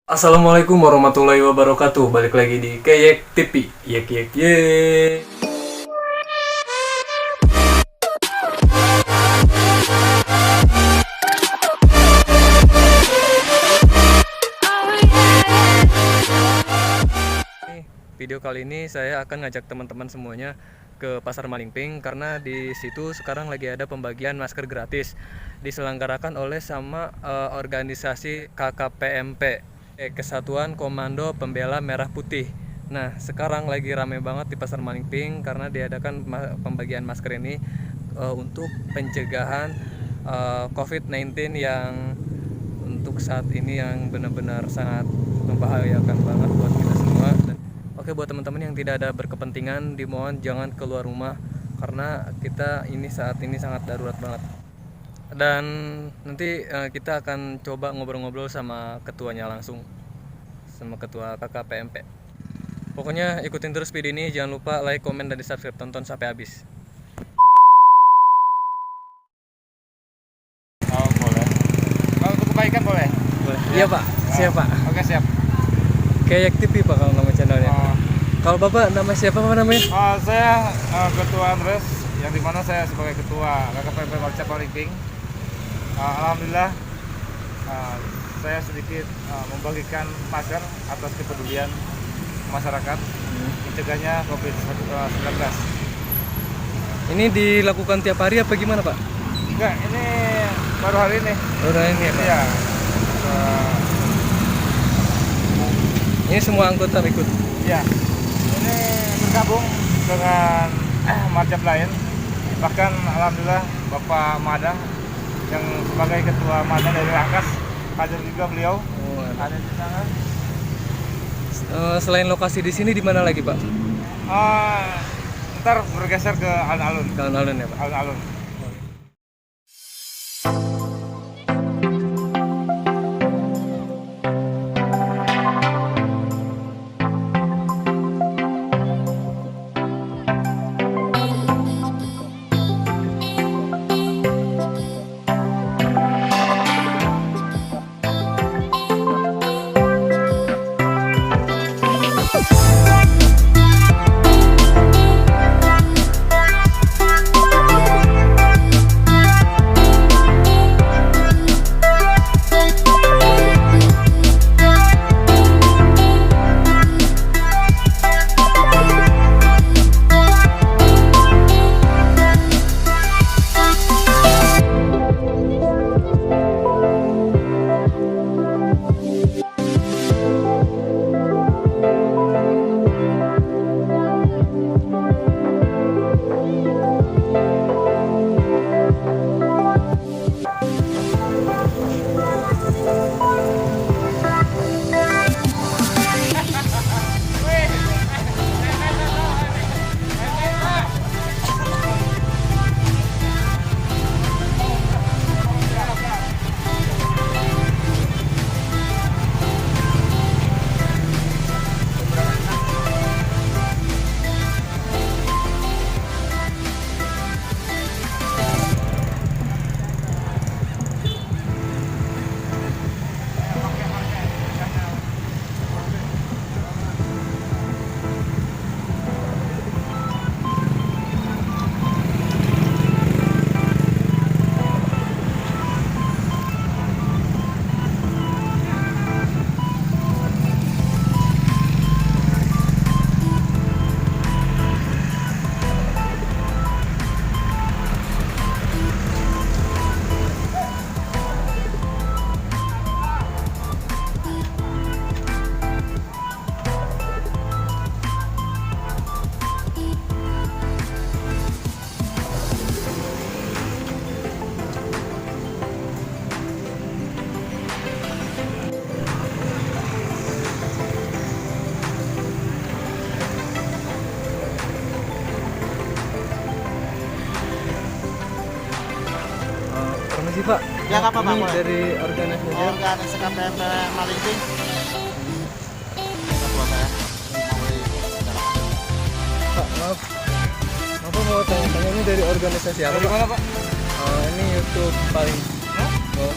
Assalamualaikum warahmatullahi wabarakatuh. Balik lagi di Keyek TV. Yek yek yek. Video kali ini saya akan ngajak teman-teman semuanya ke Pasar Malingping karena di situ sekarang lagi ada pembagian masker gratis diselenggarakan oleh organisasi KKPMP, Kesatuan Komando Pembela Merah Putih. Nah, sekarang lagi rame banget di Pasar Malingping karena diadakan pembagian masker ini untuk pencegahan COVID-19 yang untuk saat ini yang benar-benar sangat membahayakan banget buat kita semua. Oke, buat teman-teman yang tidak ada berkepentingan, dimohon jangan keluar rumah karena kita ini saat ini sangat darurat banget. Dan nanti kita akan coba ngobrol-ngobrol sama ketuanya langsung, sama ketua KKPMP. Pokoknya ikutin terus video ini, jangan lupa like, komen, dan di subscribe. Tonton sampai habis. Oh, boleh. Kalau untuk kebaikan boleh? Boleh. Iya Pak, siap Pak. Oke, siap. Keyek TV Pak kalau nama channelnya. Kalau Bapak nama siapa Pak namanya? Saya Ketua Andres, yang dimana saya sebagai Ketua KKPMP Malcap Malingping. Alhamdulillah saya sedikit membagikan masker atas kepedulian masyarakat mencegahnya COVID-19. Ini dilakukan tiap hari apa gimana Pak? Enggak, ini baru hari ini. Baru hari ini ya Pak? Iya. Ini semua anggota ikut? Iya. Ini bergabung dengan Marcap lain. Bahkan alhamdulillah Bapak Mada yang sebagai ketua Mada dari Rangkas hadir juga beliau. Ada di sana. Selain lokasi di sini di mana lagi Pak? Ntar bergeser ke alun-alun. Ke alun-alun ya Pak? Alun-alun. Permisi Pak. Ya, nggak apa-apa, Ini boleh. dari organisasi. Organisasi KPMP Malingping. Ketua saya. Pak, maaf. Apa mau tanya-tanya ini dari organisasi apa Dari Pak? mana, Pak? Ini YouTube paling. Hah? Oh,